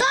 100